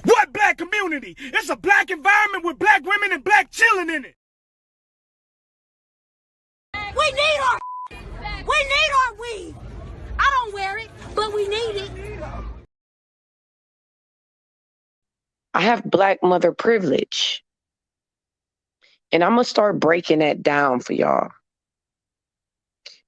What black community? It's a black environment with black women and black children in it. We need our weed. I don't wear it, but we need it. I have black mother privilege. And I'm going to start breaking that down for y'all.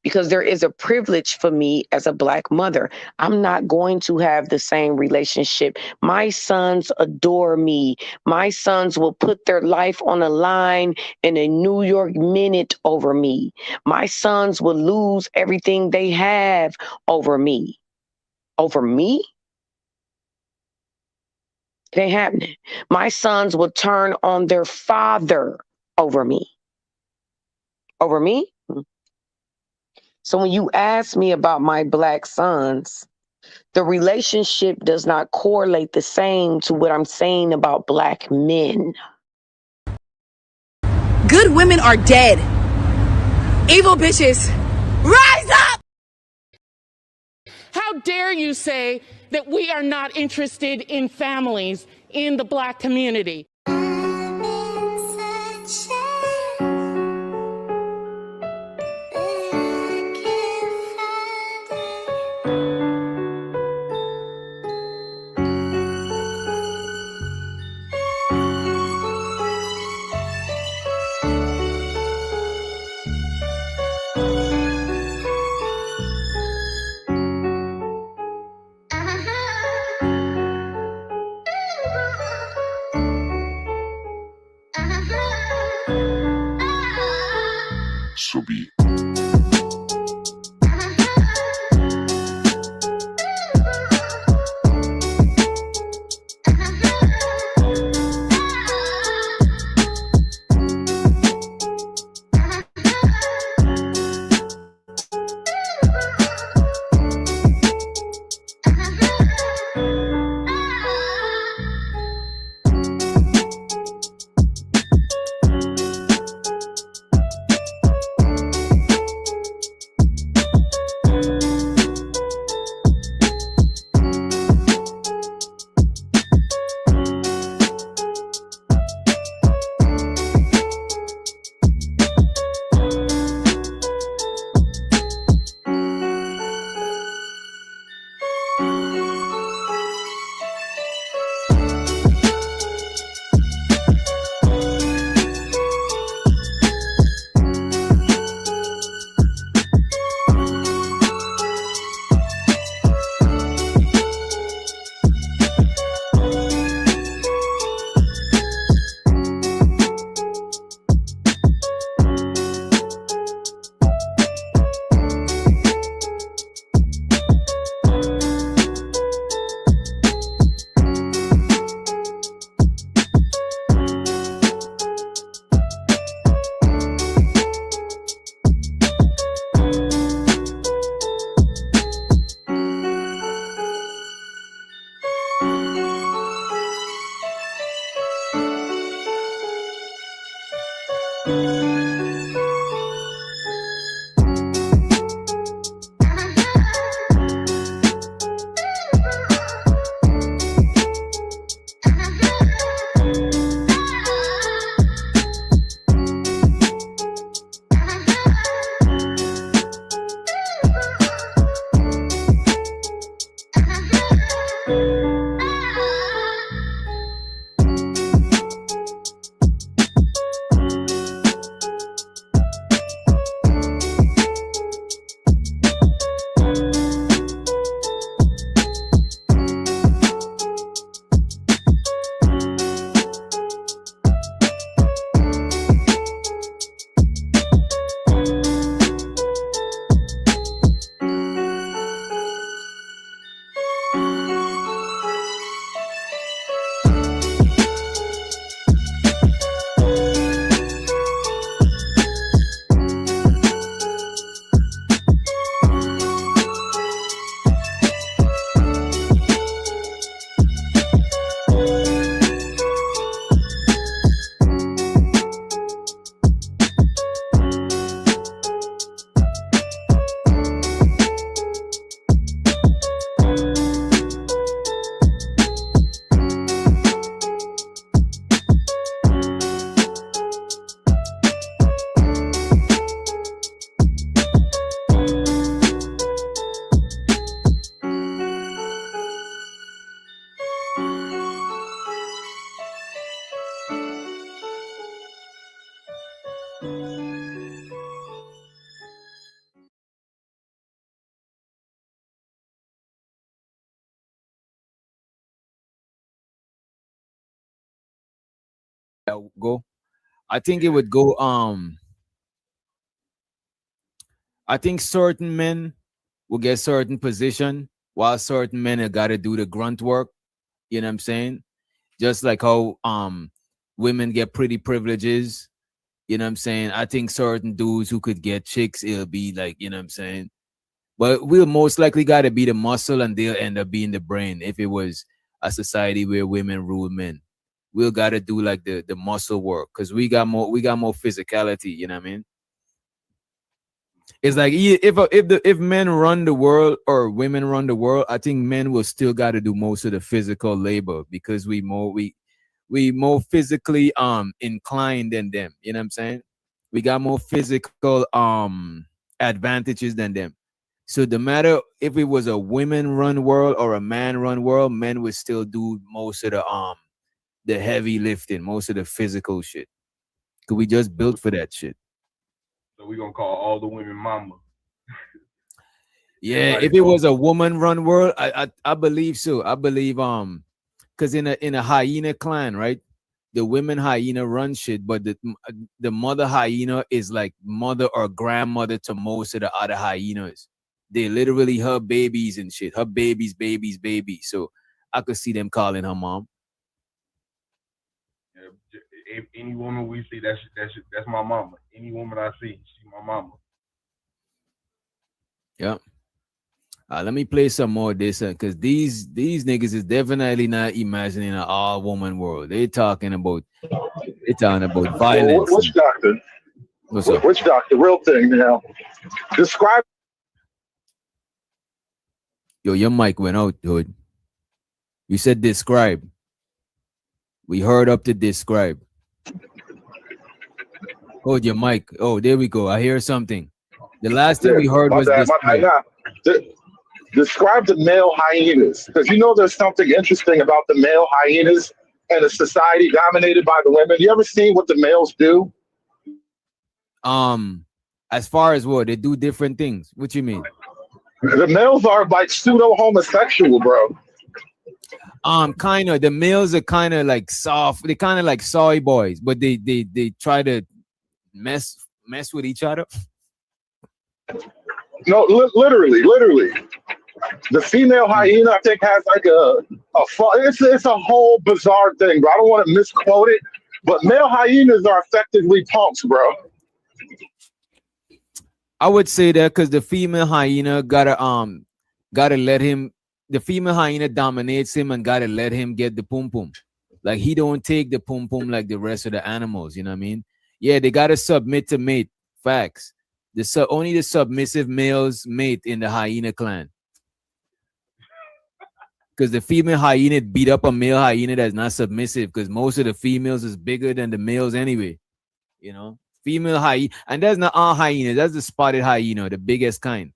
Because there is a privilege for me as a black mother. I'm not going to have the same relationship. My sons adore me. My sons will put their life on the line in a New York minute over me. My sons will lose everything they have over me. Over me? It ain't happening. My sons will turn on their father over me. Over me? So when you ask me about my black sons, the relationship does not correlate the same to what I'm saying about black men. Good women are dead. Evil bitches, rise up! How dare you say that we are not interested in families in the black community? So be it. go. I think it would go. I think certain men will get certain position, while certain men have got to do the grunt work. You know what I'm saying? Just like how women get pretty privileges. You know what I'm saying? I think certain dudes who could get chicks, it'll be like, you know what I'm saying? But we'll most likely got to be the muscle, and they'll end up being the brain if it was a society where women rule men. We'll got to do like the muscle work, because we got more physicality. You know what I mean? It's like if men run the world or women run the world, I think men will still got to do most of the physical labor, because we more physically inclined than them. You know what I'm saying? We got more physical advantages than them. So no matter if it was a women run world or a man run world, men would still do most of the heavy lifting, most of the physical shit. Cause we just built for that shit. So we gonna call all the women mama. Yeah, if it was a woman run world, I believe so. I believe because in a hyena clan, right? The women hyena run shit, but the mother hyena is like mother or grandmother to most of the other hyenas. They literally her babies and shit. Her babies. So I could see them calling her mom. Yeah, any woman we see, that's my mama. Any woman I see, she's my mama. Yeah. Let me play some more of this, because these niggas is definitely not imagining an all woman world. They're talking about violence. Well, which doctor? What's up? Which doctor? Real thing now. Describe. Yo, your mic went out, dude. You said describe. We heard up to describe. Hold your mic. Oh, there we go. I hear something. The last thing we heard was describe. Describe the male hyenas, because you know there's something interesting about the male hyenas and a society dominated by the women. You ever seen what the males do? As far as what they do, different things. What you mean? The males are like pseudo homosexual, bro. Kind of. The males are kind of like soft. They kind of like soy boys, but they try to mess with each other. No, literally. The female hyena, I think, has like it's a whole bizarre thing, but I don't want to misquote it. But male hyenas are effectively punks, bro. I would say that because the female hyena gotta let him. The female hyena dominates him and gotta let him get the pum pum. Like he don't take the pum pum like the rest of the animals. You know what I mean? Yeah, they gotta submit to mate. Facts. Only the submissive males mate in the hyena clan. Because the female hyena beat up a male hyena that's not submissive, because most of the females is bigger than the males anyway. You know? Female hyena, and that's not all hyenas, that's the spotted hyena, the biggest kind.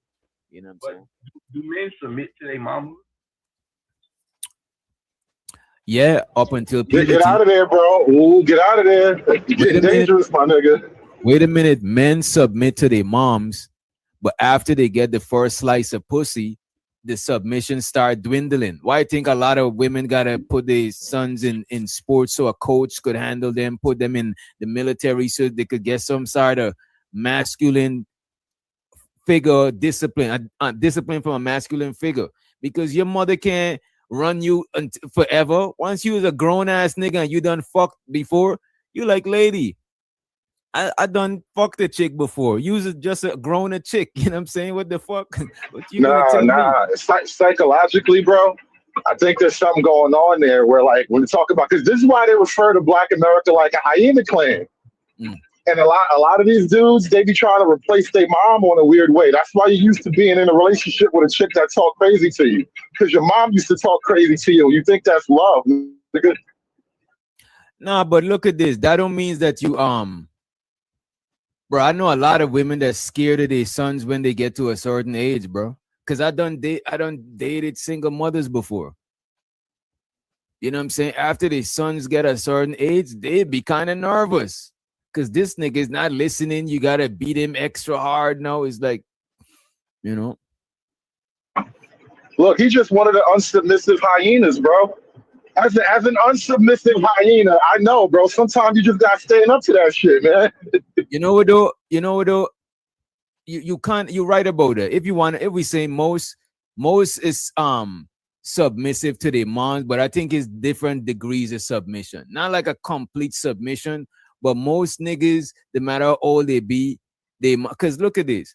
You know what I'm saying? Do men submit to their mama? Yeah, up until puberty. Get out of there, bro. Ooh, get out of there. You're getting dangerous, my nigga. Wait a minute. Men submit to their moms, but after they get the first slice of pussy, the submission start dwindling. Why I think a lot of women gotta put their sons in sports so a coach could handle them, put them in the military so they could get some sort of masculine figure, discipline from a masculine figure. Because your mother can't run you forever. Once you was a grown ass nigga and you done fucked before, you like, lady, I done fucked a chick before. You was just a grown chick. You know what I'm saying? What the fuck? What you gonna tell me? Psychologically, bro, I think there's something going on there where, like, when you talk about, because this is why they refer to Black America like a hyena clan. And a lot of these dudes, they be trying to replace their mom on a weird way. That's why you used to being in a relationship with a chick that talk crazy to you, because your mom used to talk crazy to you. You think that's love? Nah, but look at this. That don't mean that you bro, I know a lot of women that's scared of their sons when they get to a certain age, bro. Cause I done dated single mothers before. You know what I'm saying? After their sons get a certain age, they be kind of nervous. Cause this nigga is not listening. You gotta beat him extra hard now. It's like, you know. Look, he's just one of the unsubmissive hyenas, bro. As an unsubmissive hyena, I know, bro. Sometimes you just gotta stand up to that shit, man. You know what though? You can't. You're right about it. If you want, if we say most is submissive to their moms, but I think it's different degrees of submission. Not like a complete submission, but most niggas, no matter how old they be, because look at this.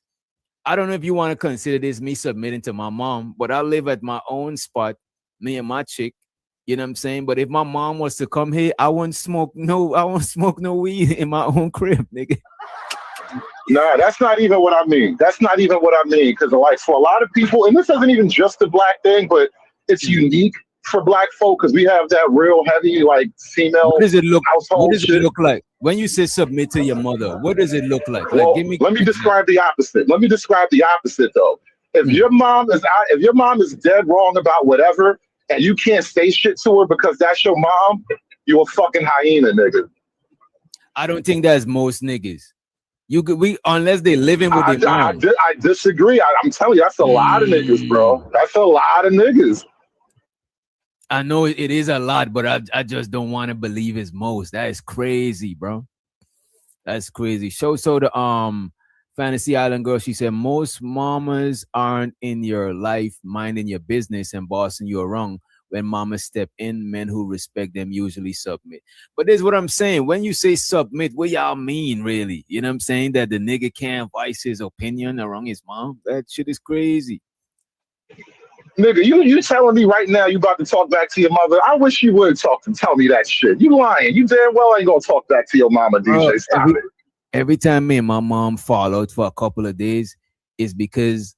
I don't know if you want to consider this me submitting to my mom, but I live at my own spot, me and my chick. You know what I'm saying? But if my mom was to come here, I won't smoke no weed in my own crib, nigga. Nah, that's not even what I mean. That's not even what I mean. Because like for a lot of people, and this isn't even just a black thing, but it's unique for black folk because we have that real heavy like female what does it look household What does shit. it look like when you say submit to your mother? What does it look like? Well, Give me. let me describe the opposite. Let me describe the opposite though. If your mom is dead wrong about whatever, and you can't say shit to her because that's your mom, you a fucking hyena, nigga. I don't think that's most niggas. Unless they living with their mom. I disagree. I'm telling you, that's a lot of niggas, bro. That's a lot of niggas. I know it is a lot, but I just don't want to believe it's most. That is crazy, bro. That's crazy. So the Fantasy Island girl, she said most mamas aren't in your life minding your business and bossing you around. When mamas step in, men who respect them usually submit. But this is what I'm saying. When you say submit, what y'all mean, really? You know what I'm saying? That the nigga can't voice his opinion around his mom? That shit is crazy. Nigga, you telling me right now you about to talk back to your mother? I wish you would tell me that shit. You lying. You damn well ain't gonna talk back to your mama, DJ. Stop it. Every time me and my mom fall out for a couple of days, is because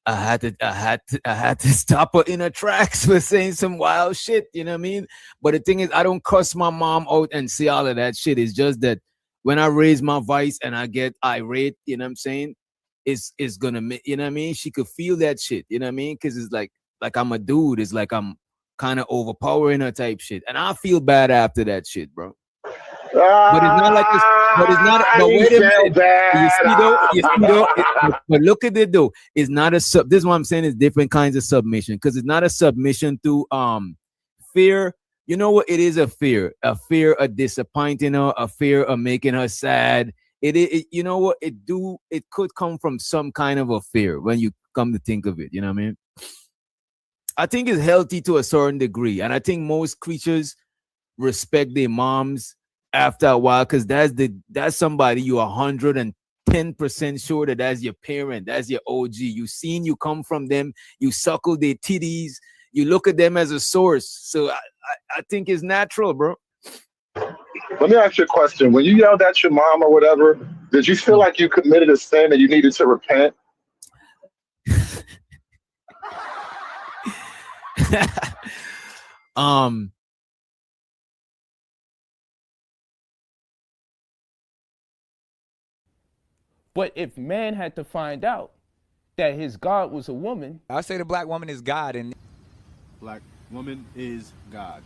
I had to stop her in her tracks for saying some wild shit. You know what I mean? But the thing is, I don't cuss my mom out and say all of that shit. It's just that when I raise my voice and I get irate, you know what I'm saying? It's gonna, you know what I mean? She could feel that shit. You know what I mean? Because it's like I'm a dude. It's like I'm kind of overpowering her type shit, and I feel bad after that shit, bro. But it's not like this. But it's not. But wait a minute. You see though. But look at it though. It's not a sub. This is what I'm saying. Is different kinds of submission because it's not a submission through fear. You know what? It is a fear of disappointing her, a fear of making her sad. It you know what? It could come from some kind of a fear when you come to think of it. You know what I mean? I think it's healthy to a certain degree, and I think most creatures respect their moms after a while, because that's somebody you 110% sure that's your parent, that's your OG. You seen you come from them, you suckle their titties, you look at them as a source. So I think it's natural, bro. Let me ask you a question. When you yelled at your mom or whatever, did you feel like you committed a sin and you needed to repent? But if man had to find out that his God was a woman, I say the black woman is God, and black woman is God.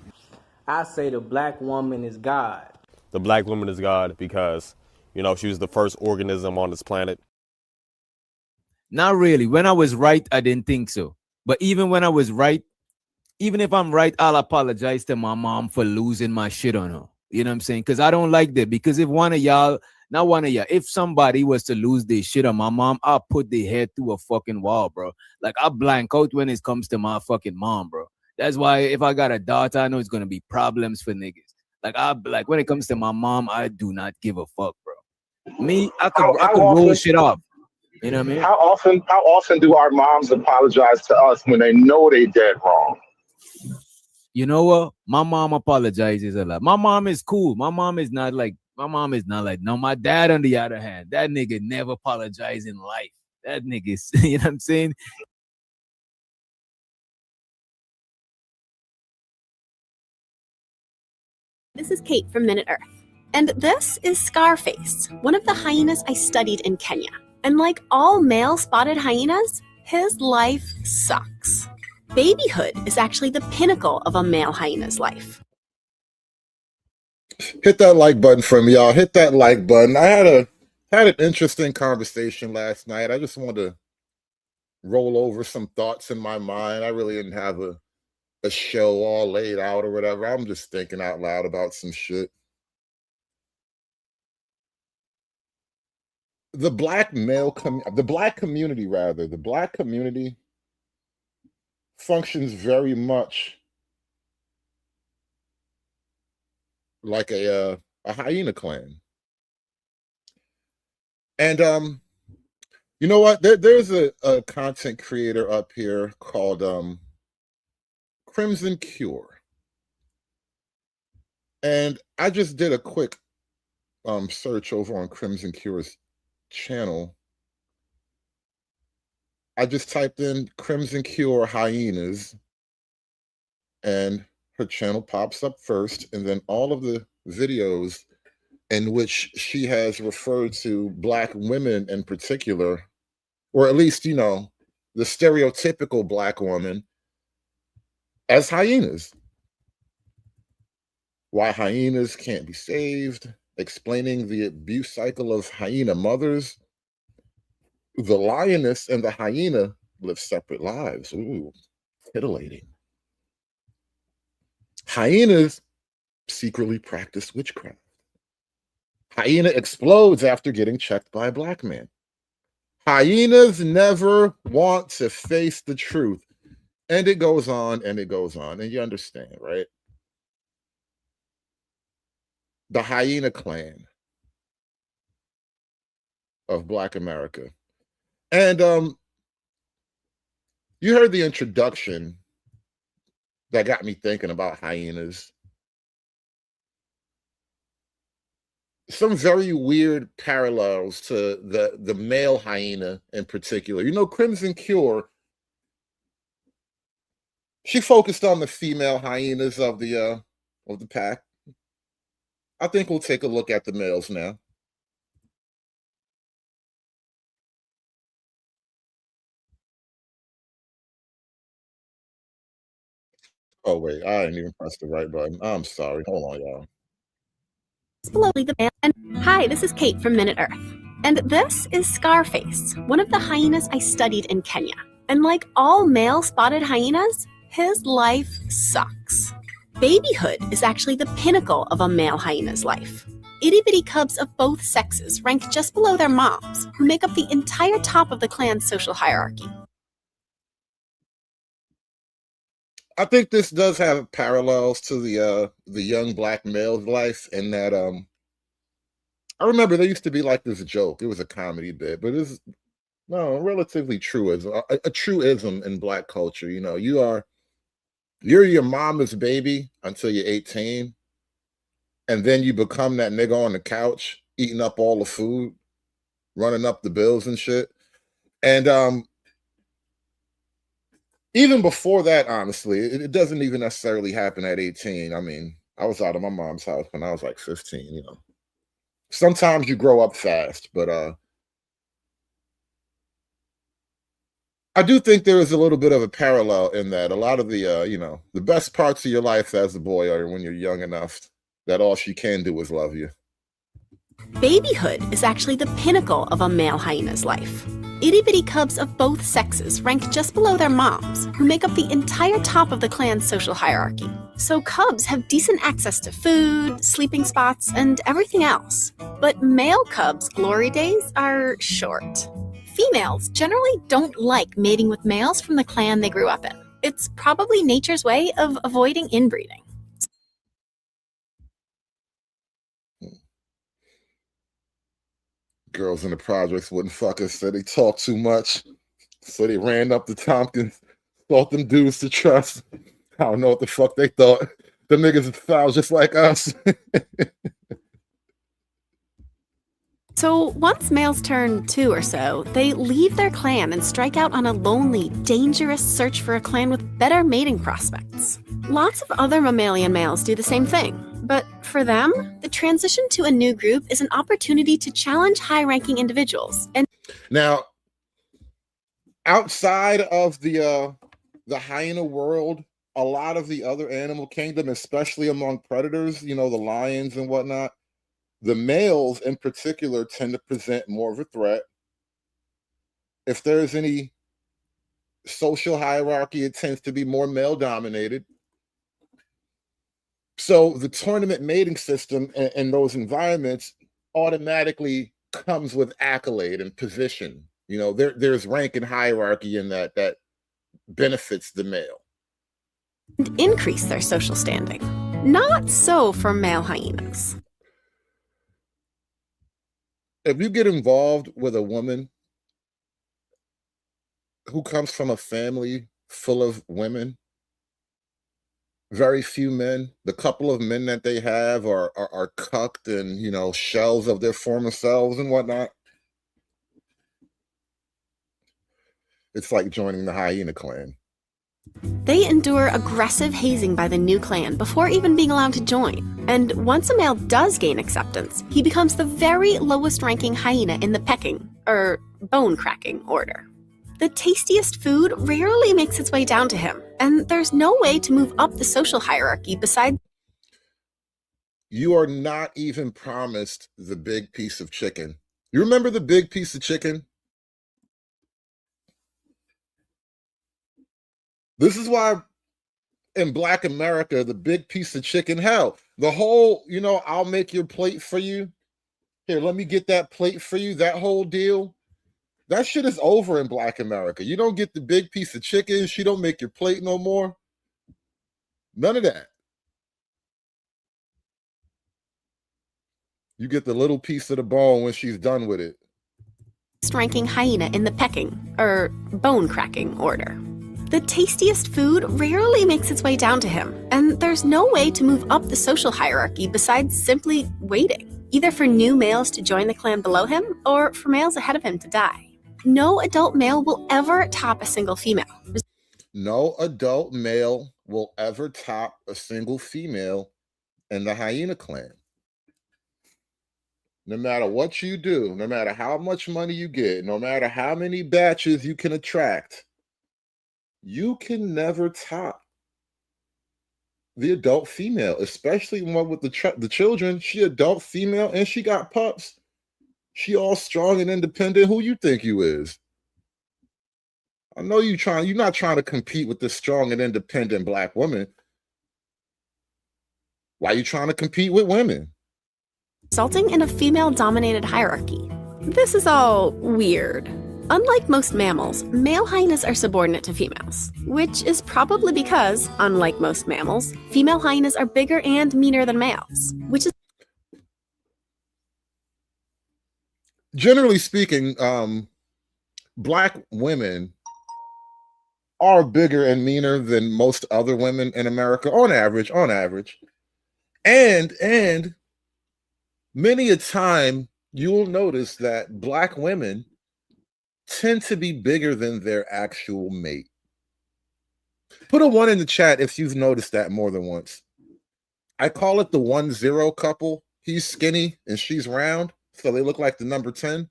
I say the black woman is God. The black woman is God because, you know, she was the first organism on this planet. Not really. When I was right, I didn't think so. But even when I was right, even if I'm right, I'll apologize to my mom for losing my shit on her. You know what I'm saying? Because I don't like that. Because if if somebody was to lose their shit on my mom, I'll put their head through a fucking wall, bro. Like, I blank out when it comes to my fucking mom, bro. That's why if I got a daughter, I know it's gonna be problems for niggas. Like when it comes to my mom, I do not give a fuck, bro. Me, I could roll shit off. You know what I mean? How often do our moms apologize to us when they know they dead wrong? You know what? My mom apologizes a lot. My mom is cool. My mom is not like no. My dad, on the other hand, that nigga never apologize in life. That nigga is, you know what I'm saying? This is Kate from Minute Earth. And this is Scarface, one of the hyenas I studied in Kenya. And like all male spotted hyenas, his life sucks. Babyhood is actually the pinnacle of a male hyena's life. Hit that like button for me, y'all. Hit that like button. I had an interesting conversation last night. I just wanted to roll over some thoughts in my mind. I really didn't have a a show all laid out or whatever. I'm just thinking out loud about some shit. The black community functions very much like a hyena clan. And you know what? There's a content creator up here called Crimson Cure. And I just did a quick search over on Crimson Cure's channel. I just typed in Crimson Cure hyenas, and her channel pops up first, and then all of the videos in which she has referred to Black women in particular, or at least, you know, the stereotypical Black woman, as hyenas. Why hyenas can't be saved, explaining the abuse cycle of hyena mothers. The lioness and the hyena live separate lives. Ooh, titillating. Hyenas secretly practice witchcraft. Hyena explodes after getting checked by a Black man. Hyenas never want to face the truth. And it goes on and it goes on. And you understand, right? The hyena clan of Black America. And you heard the introduction that got me thinking about hyenas. Some very weird parallels to the male hyena in particular. You know, Crimson Cure, she focused on the female hyenas of the pack. I think we'll take a look at the males now. Oh wait, I didn't even press the right button. I'm sorry. Hold on, y'all. Below the man. And hi, this is Kate from Minute Earth. And this is Scarface, one of the hyenas I studied in Kenya. And like all male spotted hyenas, his life sucks. Babyhood is actually the pinnacle of a male hyena's life. Itty-bitty cubs of both sexes rank just below their moms, who make up the entire top of the clan's social hierarchy. I think this does have parallels to the young Black male's life in that I remember there used to be like this joke. It was a comedy bit, but it's relatively truism, a truism in Black culture. You know, you're your mama's baby until you're 18, and then you become that nigga on the couch eating up all the food, running up the bills and shit. And even before that, honestly, it doesn't even necessarily happen at 18. I mean, I was out of my mom's house when I was like 15, you know. Sometimes you grow up fast, but I do think there is a little bit of a parallel in that a lot of the, you know, the best parts of your life as a boy are when you're young enough that all she can do is love you. Babyhood is actually the pinnacle of a male hyena's life. Itty-bitty cubs of both sexes rank just below their moms, who make up the entire top of the clan's social hierarchy. So cubs have decent access to food, sleeping spots, and everything else. But male cubs' glory days are short. Females generally don't like mating with males from the clan they grew up in. It's probably nature's way of avoiding inbreeding. Girls in the projects wouldn't fuck us, said they talk too much. So they ran up to Tompkins, thought them dudes to trust. I don't know what the fuck they thought. The niggas is foul just like us. So once males turn 2 or so, they leave their clan and strike out on a lonely, dangerous search for a clan with better mating prospects. Lots of other mammalian males do the same thing. But for them, the transition to a new group is an opportunity to challenge high-ranking individuals. And now, outside of the hyena world, a lot of the other animal kingdom, especially among predators, you know, the lions and whatnot, the males in particular tend to present more of a threat. If there's any social hierarchy, it tends to be more male dominated. So the tournament mating system in those environments automatically comes with accolade and position. You know, there's rank and hierarchy in that benefits the male. And increase their social standing. Not so for male hyenas. If you get involved with a woman who comes from a family full of women, very few men, the couple of men that they have are cucked and, you know, shells of their former selves and whatnot. It's like joining the hyena clan. They endure aggressive hazing by the new clan before even being allowed to join. And once a male does gain acceptance, he becomes the very lowest ranking hyena in the pecking, or bone-cracking order. The tastiest food rarely makes its way down to him, and there's no way to move up the social hierarchy besides... You are not even promised the big piece of chicken. You remember the big piece of chicken? This is why in Black America, the big piece of chicken, hell, the whole, you know, I'll make your plate for you. Here, let me get that plate for you. That whole deal. That shit is over in Black America. You don't get the big piece of chicken. She don't make your plate no more. None of that. You get the little piece of the bone when she's done with it. Ranking hyena in the pecking, or bone-cracking order. The tastiest food rarely makes its way down to him, and there's no way to move up the social hierarchy besides simply waiting, either for new males to join the clan below him or for males ahead of him to die. No adult male will ever top a single female. No adult male will ever top a single female in the hyena clan. No matter what you do, no matter how much money you get, no matter how many batches you can attract, you can never top the adult female, especially one with the children. She adult female and she got pups. She all strong and independent. Who you think you is? I know you're not trying to compete with this strong and independent Black woman. Why are you trying to compete with women? Resulting in a female-dominated hierarchy. This is all weird. Unlike most mammals, male hyenas are subordinate to females, which is probably because, unlike most mammals, female hyenas are bigger and meaner than males, which is... Generally speaking, Black women are bigger and meaner than most other women in America, on average. And many a time you'll notice that Black women tend to be bigger than their actual mate. Put a 1 in the chat if you've noticed that more than once. I call it the 1-0 couple. He's skinny and she's round, so they look like the number 10.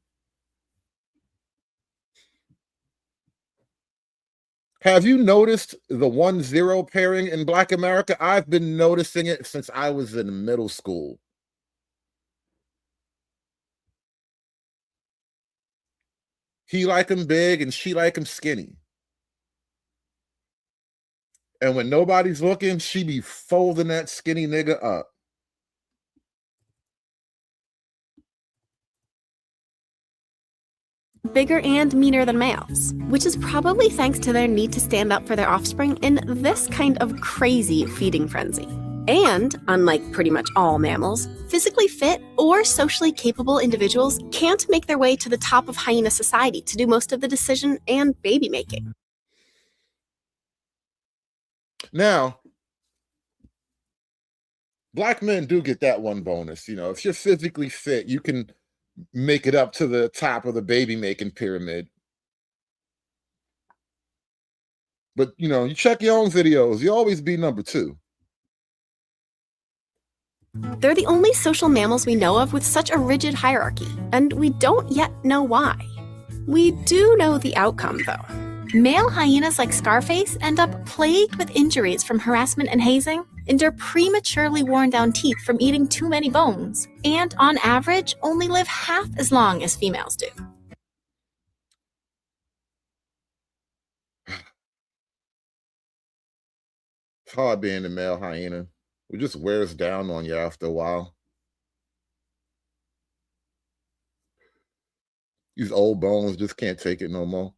Have you noticed the 1-0 pairing in Black America? I've been noticing it since I was in middle school. He like him big and she like him skinny. And when nobody's looking, she be folding that skinny nigga up. Bigger and meaner than males, which is probably thanks to their need to stand up for their offspring in this kind of crazy feeding frenzy. And, unlike pretty much all mammals, physically fit or socially capable individuals can't make their way to the top of hyena society to do most of the decision and baby making. Now, Black men do get that one bonus. You know, if you're physically fit, you can make it up to the top of the baby making pyramid. But, you know, you check your own videos, you always be number 2. They're the only social mammals we know of with such a rigid hierarchy, and we don't yet know why. We do know the outcome, though. Male hyenas like Scarface end up plagued with injuries from harassment and hazing, endure prematurely worn down teeth from eating too many bones, and on average only live half as long as females do. It's hard being a male hyena. It just wears down on you after a while. These old bones just can't take it no more.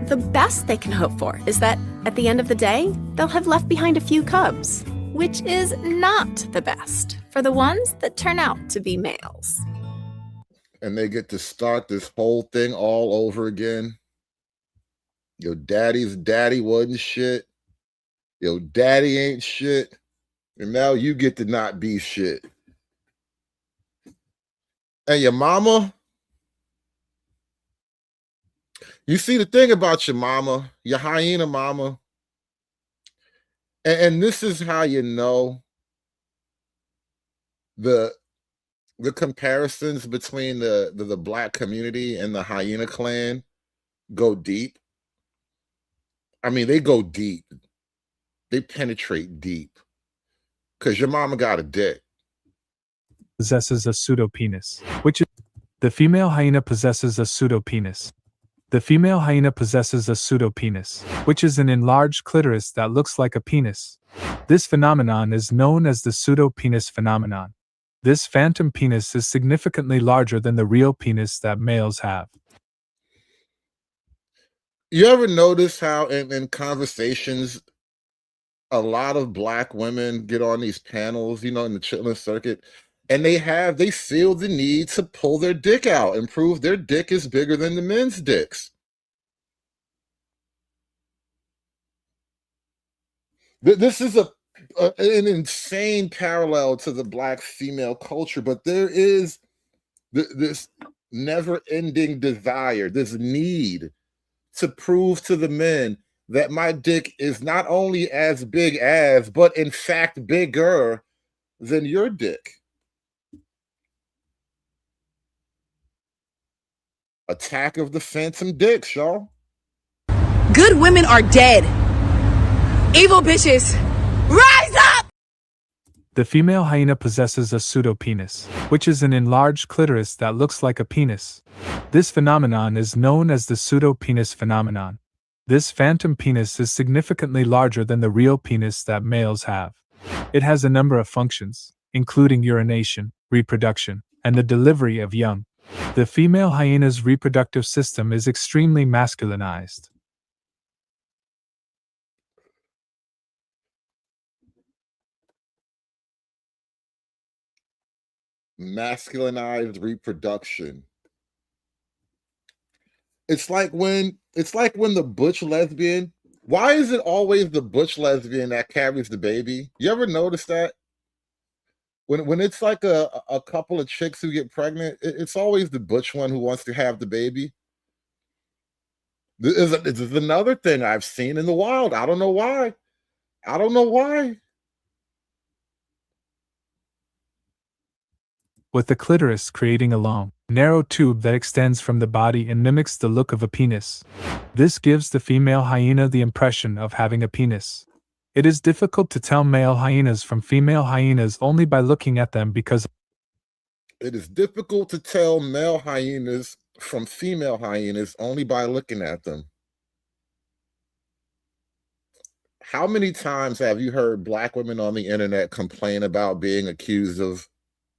The best they can hope for is that, at the end of the day, they'll have left behind a few cubs, which is not the best for the ones that turn out to be males. And they get to start this whole thing all over again. Your daddy's daddy wasn't shit. Your daddy ain't shit. And now you get to not be shit. And your mama, you see the thing about your mama, your hyena mama, and this is how you know the comparisons between the black community and the hyena clan go deep. I mean, they go deep. They penetrate deep. Because your mama got a dick. Possesses a pseudo-penis, which is the female hyena possesses a pseudo-penis. The female hyena possesses a pseudo-penis, which is an enlarged clitoris that looks like a penis. This phenomenon is known as the pseudo-penis phenomenon. This phantom penis is significantly larger than the real penis that males have. You ever notice how in conversations, a lot of black women get on these panels, in the chitlin circuit, and they feel the need to pull their dick out and prove their dick is bigger than the men's dicks. This is an insane parallel to the black female culture, but there is this never-ending desire, this need to prove to the men that my dick is not only as big as, but in fact bigger than your dick. Attack of the phantom dicks, y'all. Good women are dead. Evil bitches, rise up! The female hyena possesses a pseudo-penis, which is an enlarged clitoris that looks like a penis. This phenomenon is known as the pseudo-penis phenomenon. This phantom penis is significantly larger than the real penis that males have. It has a number of functions, including urination, reproduction, and the delivery of young. The female hyena's reproductive system is extremely masculinized. Masculinized reproduction. It's like when the butch lesbian. Why is it always the butch lesbian that carries the baby? You ever notice that? When it's like a couple of chicks who get pregnant, it's always the butch one who wants to have the baby. This is another thing I've seen in the wild. I don't know why. With the clitoris creating a long, narrow tube that extends from the body and mimics the look of a penis. This gives the female hyena the impression of having a penis. It is difficult to tell male hyenas from female hyenas only by looking at them because It is difficult to tell male hyenas from female hyenas only by looking at them. How many times have you heard black women on the internet complain about being accused of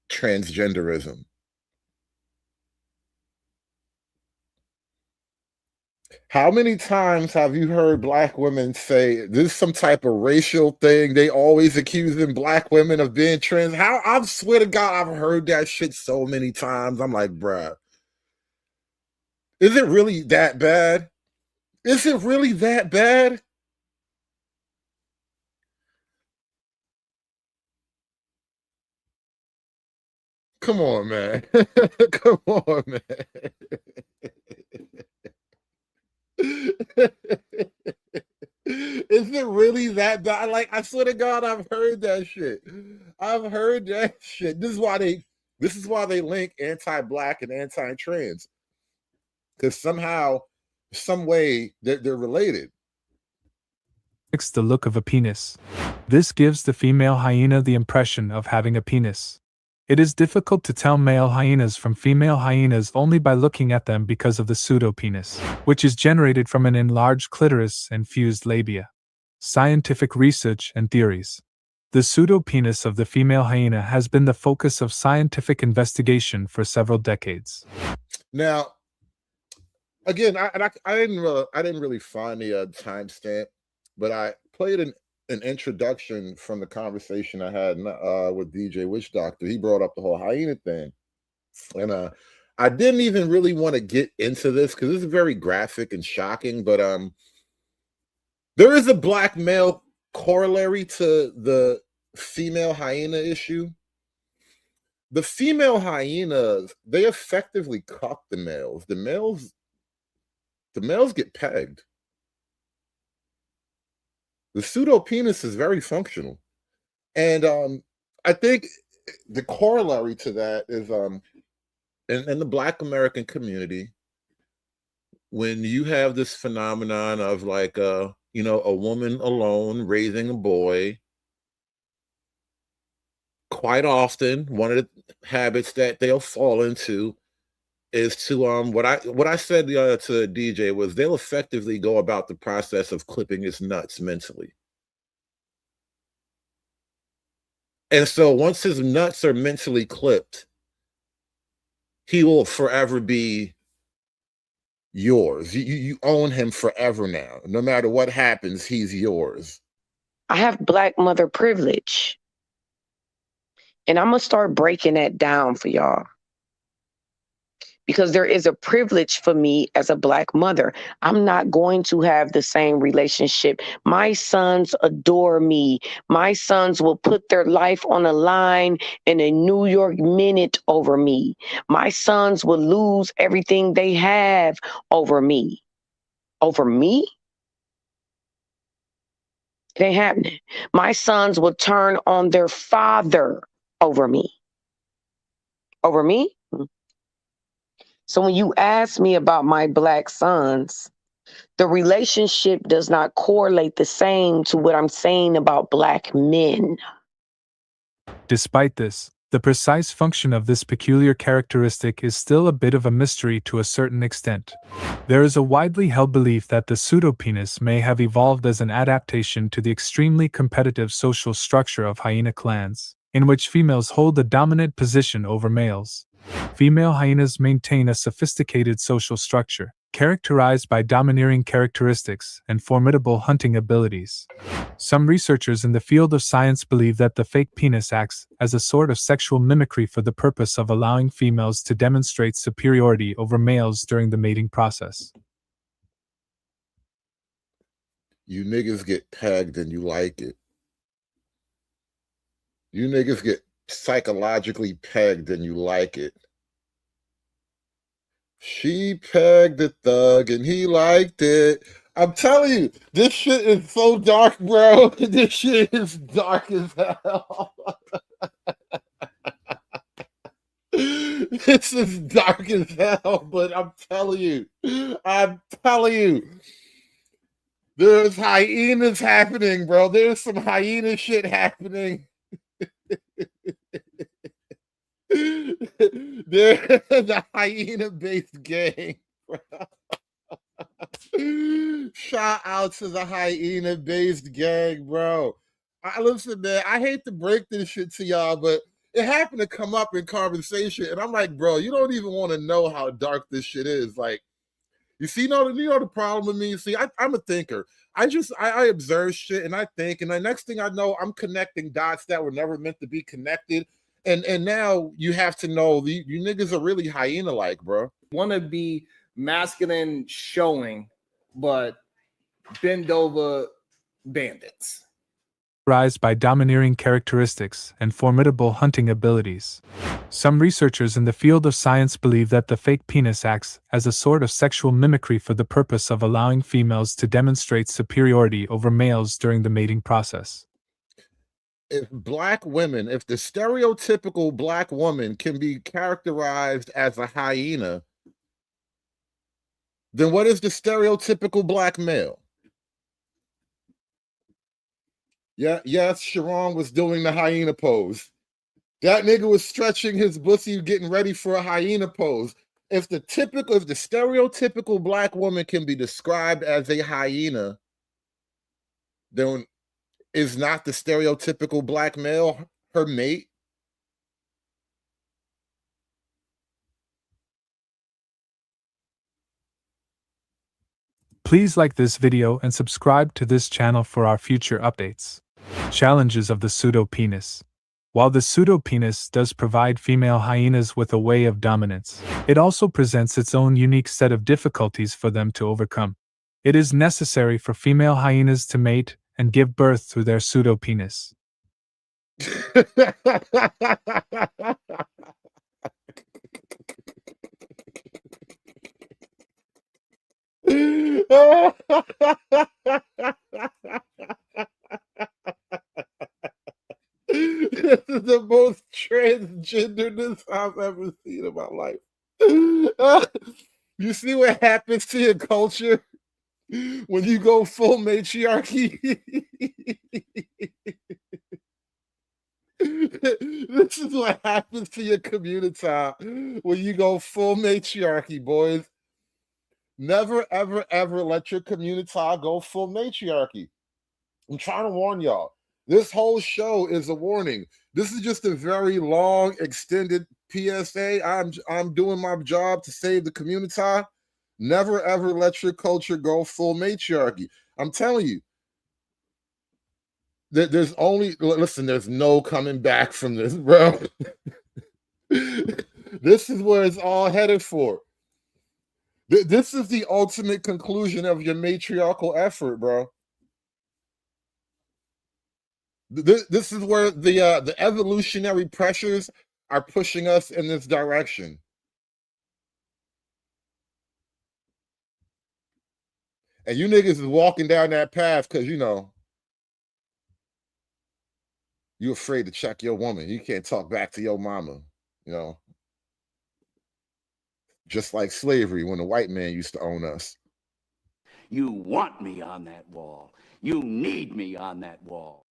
transgenderism? How many times have you heard black women say this is some type of racial thing? They always accusing black women of being trans. I swear to God, I've heard that shit so many times. I'm like, bruh, is it really that bad? Is it really that bad? Come on, man. Come on, man. Is it really that bad? Like, I swear to God, I've heard that shit. I've heard that shit. This is why they link anti-black and anti-trans. Because somehow, some way, they're related. It's the look of a penis. This gives the female hyena the impression of having a penis. It is difficult to tell male hyenas from female hyenas only by looking at them because of the pseudo-penis, which is generated from an enlarged clitoris and fused labia. scientific research, and theories. The pseudo-penis of the female hyena has been the focus of scientific investigation for several decades. Now, again, I didn't really find the timestamp, but I played an introduction from the conversation I had with DJ Witch Doctor. He brought up the whole hyena thing, and I didn't even really want to get into this because this is very graphic and shocking. But there is a black male corollary to the female hyena issue. The female hyenas, they effectively cuck the males. The males get pegged. The pseudo-penis is very functional. And I think the corollary to that is in the Black American community, when you have this phenomenon of like a woman alone raising a boy, quite often one of the habits that they'll fall into is to what I said to DJ was they'll effectively go about the process of clipping his nuts mentally. And so once his nuts are mentally clipped, he will forever be yours. You own him forever now. No matter what happens, he's yours. I have black mother privilege. And I'm going to start breaking that down for y'all. Because there is a privilege for me as a black mother. I'm not going to have the same relationship. My sons adore me. My sons will put their life on the line in a New York minute over me. My sons will lose everything they have over me. Over me? It ain't happening. My sons will turn on their father over me. Over me? So when you ask me about my black sons, the relationship does not correlate the same to what I'm saying about black men. Despite this, the precise function of this peculiar characteristic is still a bit of a mystery to a certain extent. There is a widely held belief that the pseudo-penis may have evolved as an adaptation to the extremely competitive social structure of hyena clans, in which females hold a dominant position over males. Female hyenas maintain a sophisticated social structure, characterized by domineering characteristics and formidable hunting abilities. Some researchers in the field of science believe that the fake penis acts as a sort of sexual mimicry for the purpose of allowing females to demonstrate superiority over males during the mating process. You niggas get pegged and you like it. You niggas get psychologically pegged and you like it. She pegged the thug and he liked it. I'm telling you, this shit is so dark, bro. This shit is dark as hell. This is dark as hell, but I'm telling you, there's hyenas happening, bro. There's some hyena shit happening. They're the hyena-based gang. Shout out to the hyena-based gang, bro. Listen, man, I hate to break this shit to y'all, but it happened to come up in conversation, and I'm like, bro, you don't even want to know how dark this shit is. Like, you know the problem with me? See, I'm a thinker. I observe shit, and I think, and the next thing I know, I'm connecting dots that were never meant to be connected. And now you have to know you niggas are really hyena-like, bro. Want to be masculine showing, but bend over bandits. Characterized by domineering characteristics and formidable hunting abilities. Some researchers in the field of science believe that the fake penis acts as a sort of sexual mimicry for the purpose of allowing females to demonstrate superiority over males during the mating process. If the stereotypical black woman can be characterized as a hyena, then what is the stereotypical black male? Yeah, yes, Sharon was doing the hyena pose. That nigga was stretching his pussy, getting ready for a hyena pose. If the stereotypical black woman can be described as a hyena, then is not the stereotypical black male her mate? Please like this video and subscribe to this channel for our future updates. Challenges of the pseudo-penis. While the pseudo-penis does provide female hyenas with a way of dominance, it also presents its own unique set of difficulties for them to overcome. It is necessary for female hyenas to mate and give birth through their pseudo-penis. This is the most transgenderness I've ever seen in my life. You see what happens to your culture when you go full matriarchy? This is what happens to your community when you go full matriarchy, boys. Never, ever, ever let your community go full matriarchy. I'm trying to warn y'all. This whole show is a warning. This is just a very long, extended PSA. I'm doing my job to save the community. Never, ever let your culture go full matriarchy. I'm telling you. There's no coming back from this, bro. This is where it's all headed for. This is the ultimate conclusion of your matriarchal effort, bro. This is where the evolutionary pressures are pushing us in this direction. And you niggas is walking down that path because, you're afraid to check your woman. You can't talk back to your mama, Just like slavery when the white man used to own us. You want me on that wall. You need me on that wall.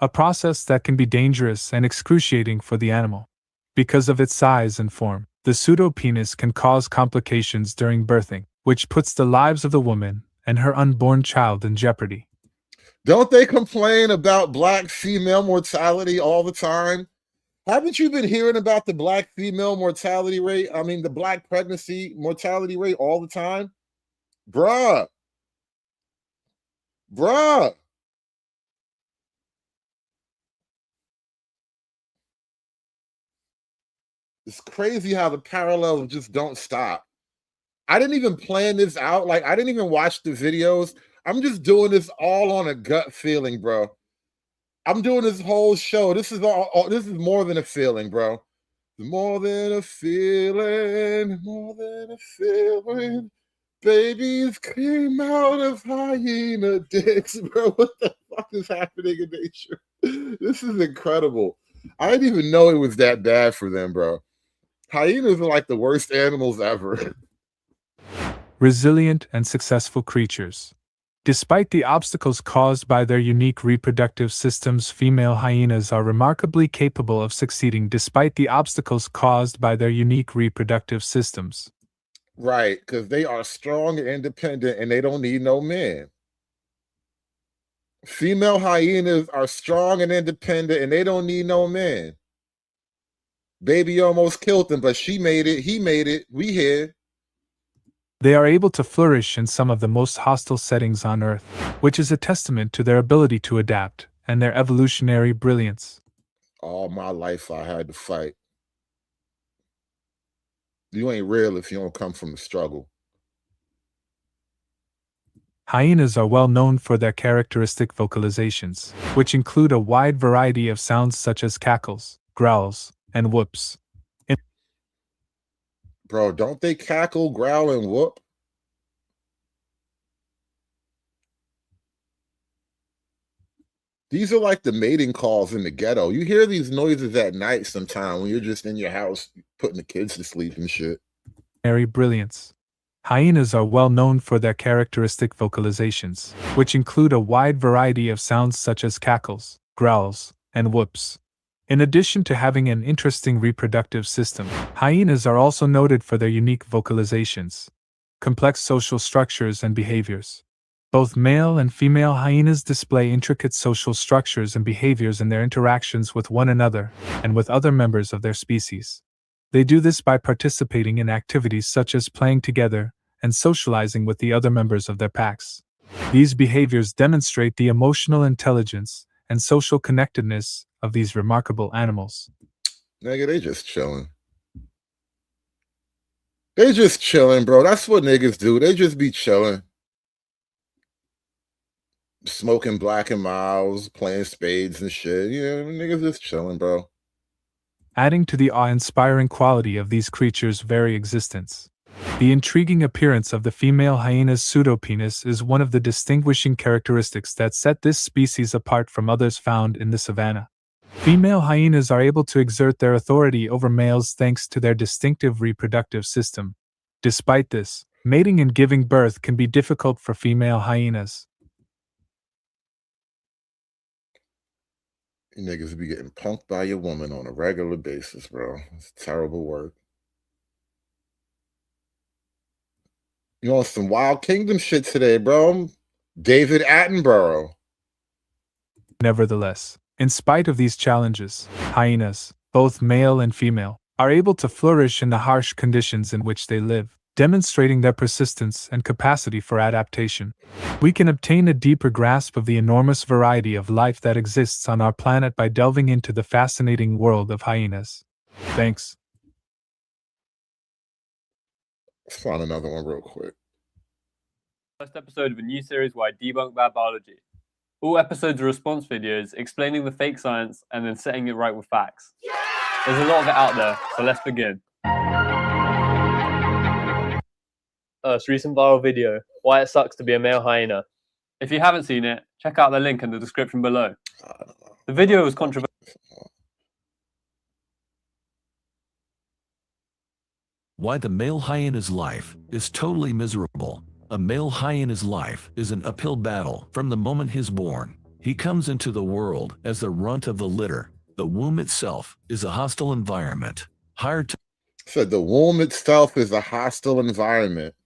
A process that can be dangerous and excruciating for the animal. Because of its size and form, the pseudo-penis can cause complications during birthing, which puts the lives of the woman and her unborn child in jeopardy. Don't they complain about black female mortality all the time? Haven't you been hearing about the black female mortality rate? I mean, the black pregnancy mortality rate all the time? Bruh. It's crazy how the parallels just don't stop. I didn't even plan this out. Like, I didn't even watch the videos. I'm just doing this all on a gut feeling, bro. I'm doing this whole show. This is this is more than a feeling, bro. More than a feeling, more than a feeling. Babies came out of hyena dicks, bro. What the fuck is happening in nature? This is incredible. I didn't even know it was that bad for them, bro. Hyenas are like the worst animals ever. Resilient and successful creatures. Despite the obstacles caused by their unique reproductive systems, female hyenas are remarkably capable of succeeding despite the obstacles caused by their unique reproductive systems. Right, because they are strong and independent and they don't need no man. Female hyenas are strong and independent and they don't need no man. Baby almost killed them, but she made it. He made it. We here. They are able to flourish in some of the most hostile settings on Earth, which is a testament to their ability to adapt and their evolutionary brilliance. All my life I had to fight. You ain't real if you don't come from the struggle. Hyenas are well known for their characteristic vocalizations, which include a wide variety of sounds such as cackles, growls, and whoops. Bro, don't they cackle, growl, and whoop? These are like the mating calls in the ghetto. You hear these noises at night sometime when you're just in your house putting the kids to sleep and shit. Brilliance. Hyenas are well known for their characteristic vocalizations, which include a wide variety of sounds such as cackles, growls, and whoops. In addition to having an interesting reproductive system, hyenas are also noted for their unique vocalizations, complex social structures and behaviors. Both male and female hyenas display intricate social structures and behaviors in their interactions with one another and with other members of their species. They do this by participating in activities such as playing together and socializing with the other members of their packs. These behaviors demonstrate the emotional intelligence and social connectedness of these remarkable animals. Nigga, they just chilling. They just chilling, bro. That's what niggas do. They just be chilling. Smoking Black and Miles, playing spades and shit. Yeah, niggas just chilling, bro. Adding to the awe-inspiring quality of these creatures' very existence. The intriguing appearance of the female hyena's pseudo-penis is one of the distinguishing characteristics that set this species apart from others found in the savanna. Female hyenas are able to exert their authority over males thanks to their distinctive reproductive system. Despite this, mating and giving birth can be difficult for female hyenas. You niggas be getting punked by your woman on a regular basis, bro. It's terrible work. You on some Wild Kingdom shit today, bro. David Attenborough. Nevertheless, in spite of these challenges, hyenas, both male and female, are able to flourish in the harsh conditions in which they live, demonstrating their persistence and capacity for adaptation. We can obtain a deeper grasp of the enormous variety of life that exists on our planet by delving into the fascinating world of hyenas. Thanks. Let's find another one real quick. First episode of a new series where I debunk bad biology. All episodes are response videos explaining the fake science and then setting it right with facts. There's a lot of it out there, so let's begin. First, recent viral video, why it sucks to be a male hyena. If you haven't seen it, check out the link in the description below. The video was controversial. Why the male hyena's life is totally miserable. A male hyena's life is an uphill battle from the moment he's born. He comes into the world as the runt of the litter. The womb itself is a hostile environment. Hired to Said the womb itself is a hostile environment.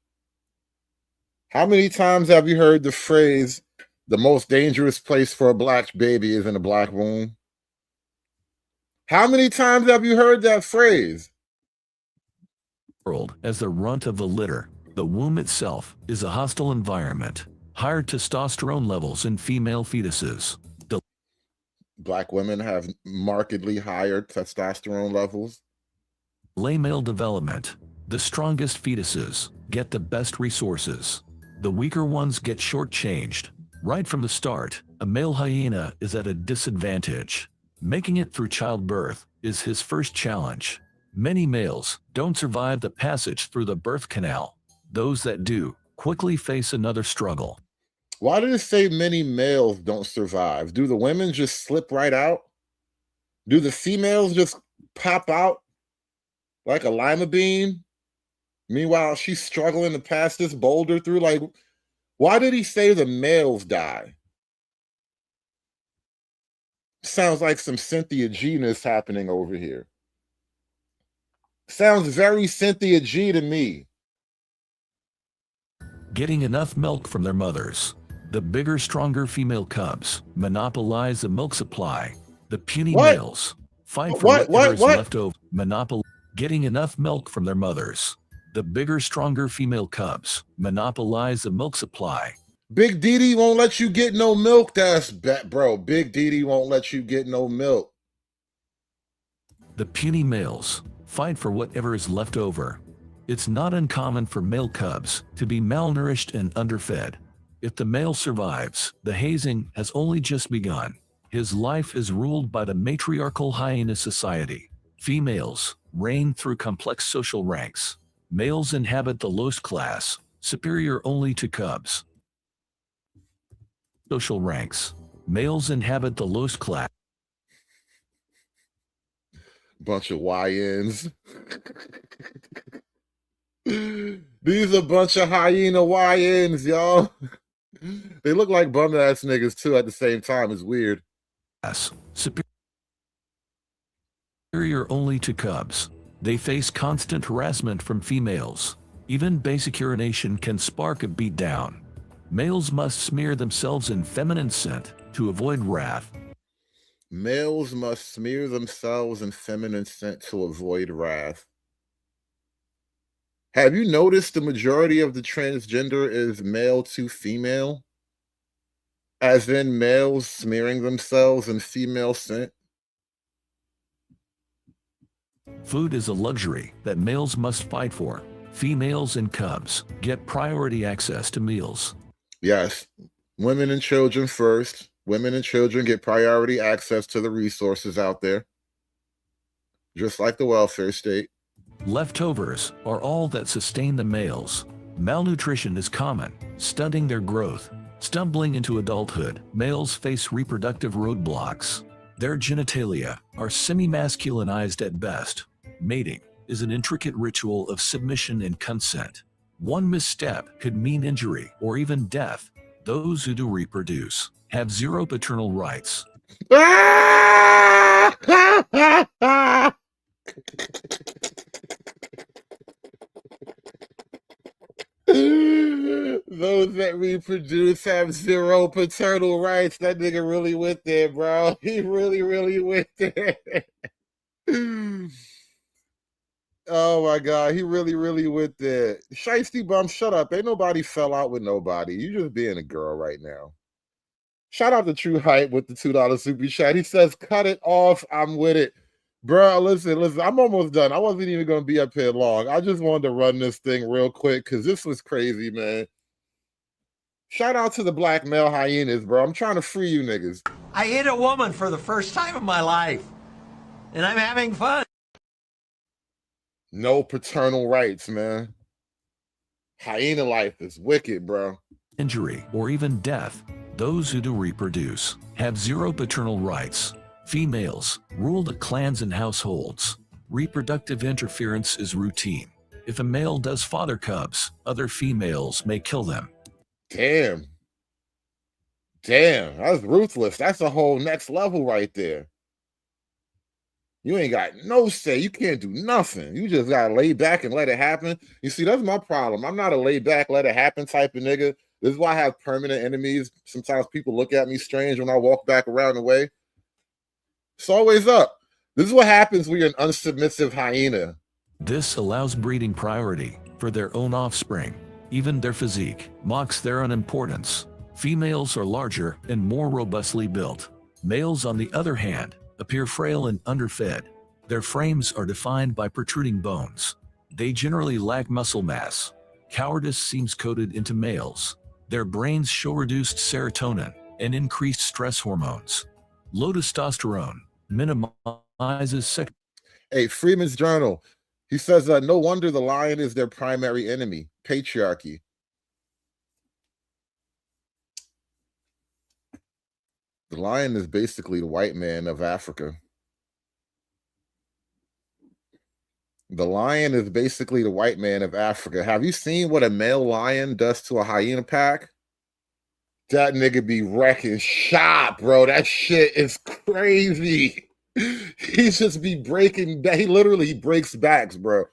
How many times have you heard the phrase, the most dangerous place for a black baby is in a black womb? How many times have you heard that phrase? World as the runt of the litter. The womb itself is a hostile environment. Higher testosterone levels in female fetuses. Black women have markedly higher testosterone levels. Delay male development. The strongest fetuses get the best resources. The weaker ones get shortchanged. Right from the start, a male hyena is at a disadvantage. Making it through childbirth is his first challenge. Many males don't survive the passage through the birth canal. Those that do quickly face another struggle. Why did it say many males don't survive? Do the women just slip right out? Do the females just pop out like a lima bean? Meanwhile, she's struggling to pass this boulder through. Like, why did he say the males die? Sounds like some Cynthia G-ness happening over here. Sounds very Cynthia G to me. Getting enough milk from their mothers. The bigger, stronger female cubs monopolize the milk supply. The puny males fight for whatever is left over. Getting enough milk from their mothers. The bigger, stronger female cubs monopolize the milk supply. Big Didi won't let you get no milk. That's bro. Big Didi won't let you get no milk. The puny males fight for whatever is left over. It's not uncommon for male cubs to be malnourished and underfed. If the male survives, the hazing has only just begun. His life is ruled by the matriarchal hyena society. Females reign through complex social ranks. Males inhabit the lowest class, superior only to cubs. Social ranks. Males inhabit the lowest class. Bunch of YNs. These are a bunch of hyena YNs, y'all. They look like bum-ass niggas, too, at the same time. It's weird. Superior only to cubs. They face constant harassment from females. Even basic urination can spark a beatdown. Males must smear themselves in feminine scent to avoid wrath. Males must smear themselves in feminine scent to avoid wrath. Have you noticed the majority of the transgender is male to female? As in males smearing themselves in female scent? Food is a luxury that males must fight for. Females and cubs get priority access to meals. Yes. Women and children first. Women and children get priority access to the resources out there. Just like the welfare state. Leftovers are all that sustain the males. Malnutrition is common, stunting their growth. Stumbling into adulthood, males face reproductive roadblocks. Their genitalia are semi-masculinized at best. Mating is an intricate ritual of submission and consent. One misstep could mean injury or even death. Those who do reproduce have zero paternal rights. Those that reproduce have zero paternal rights. That nigga really went there, bro. He really went there. Oh my God, he really went there. Shiesty bum, shut up. Ain't nobody fell out with nobody. You just being a girl right now. Shout out to True Hype with the $2 super chat. He says, cut it off. I'm with it. Bro, listen, I'm almost done. I wasn't even going to be up here long. I just wanted to run this thing real quick because this was crazy, man. Shout out to the black male hyenas, bro. I'm trying to free you niggas. I hit a woman for the first time in my life, and I'm having fun. No paternal rights, man. Hyena life is wicked, bro. Injury or even death. Those who do reproduce have zero paternal rights. Females rule the clans and households. Reproductive interference is routine. If a male does father cubs, other females may kill them. Damn, that's ruthless. That's a whole next level right there. You ain't got no say. You can't do nothing. You just gotta lay back and let it happen. You see, that's my problem. I'm not a lay back, let it happen type of nigga. This is why I have permanent enemies. Sometimes people look at me strange when I walk back around the way. It's always up. This is what happens when you're an unsubmissive hyena. This allows breeding priority for their own offspring. Even their physique mocks their unimportance. Females are larger and more robustly built. Males, on the other hand, appear frail and underfed. Their frames are defined by protruding bones. They generally lack muscle mass. Cowardice seems coded into males. Their brains show reduced serotonin and increased stress hormones. Low testosterone minimizes sex. Hey, Freeman's Journal. He says, no wonder the lion is their primary enemy. Patriarchy. The lion is basically the white man of Africa. The lion is basically the white man of Africa. Have you seen what a male lion does to a hyena pack? That nigga be wrecking shop, bro. That shit is crazy. He just be breaking. He literally breaks backs, bro.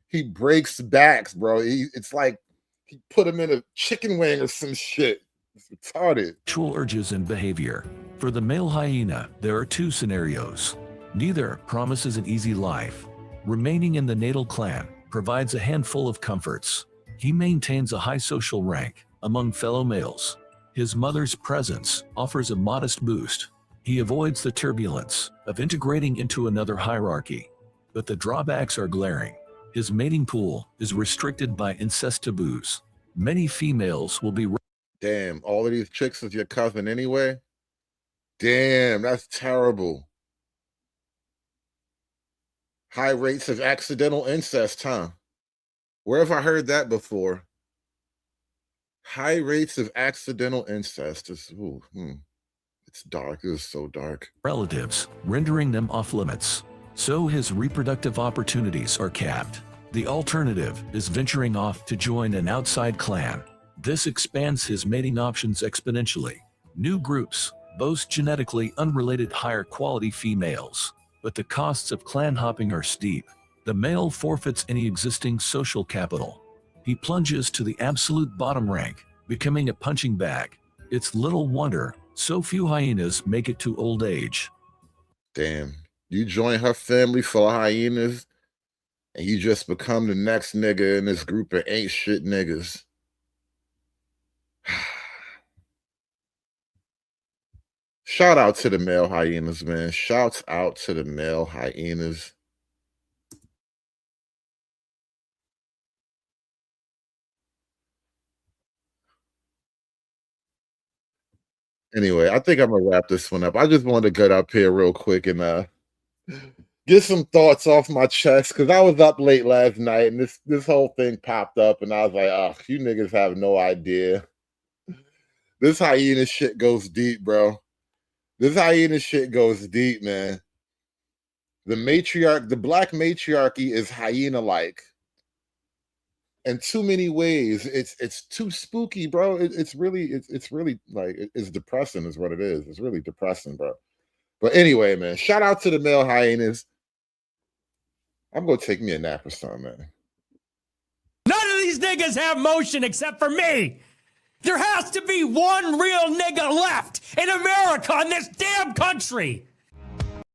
He breaks backs, bro. It's like he put him in a chicken wing or some shit. It's retarded. Sexual urges and behavior. For the male hyena, there are two scenarios. Neither promises an easy life. Remaining in the natal clan provides a handful of comforts. He maintains a high social rank among fellow males. His mother's presence offers a modest boost. He avoids the turbulence of integrating into another hierarchy. But the drawbacks are glaring. His mating pool is restricted by incest taboos. Many females will be... Damn, all of these chicks is your cousin anyway? Damn, that's terrible. High rates of accidental incest, huh? Where have I heard that before? High rates of accidental incest. It's dark. It is so dark. Relatives, rendering them off limits. So his reproductive opportunities are capped. The alternative is venturing off to join an outside clan. This expands his mating options exponentially. New groups boast genetically unrelated higher quality females, but the costs of clan hopping are steep. The male forfeits any existing social capital. He plunges to the absolute bottom rank, becoming a punching bag. It's little wonder so few hyenas make it to old age. Damn. You join her family full of hyenas, and you just become the next nigga in this group of ain't shit niggas. Shout out to the male hyenas, man. Shouts out to the male hyenas. Anyway, I think I'm gonna wrap this one up. I just wanted to get up here real quick and get some thoughts off my chest because I was up late last night and this whole thing popped up and I was like, oh, you niggas have no idea. This hyena shit goes deep, bro. This hyena shit goes deep, man. The black matriarchy is hyena-like. In too many ways. It's too spooky, bro. It's really like it's depressing is what it is. It's really depressing, bro. But anyway, man, shout out to the male hyenas. I'm gonna take me a nap or something, man. None of these niggas have motion except for me. There has to be one real nigga left in America, in this damn country.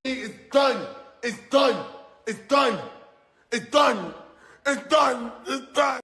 It's done. It's done. It's done. It's done. It's done. It's done.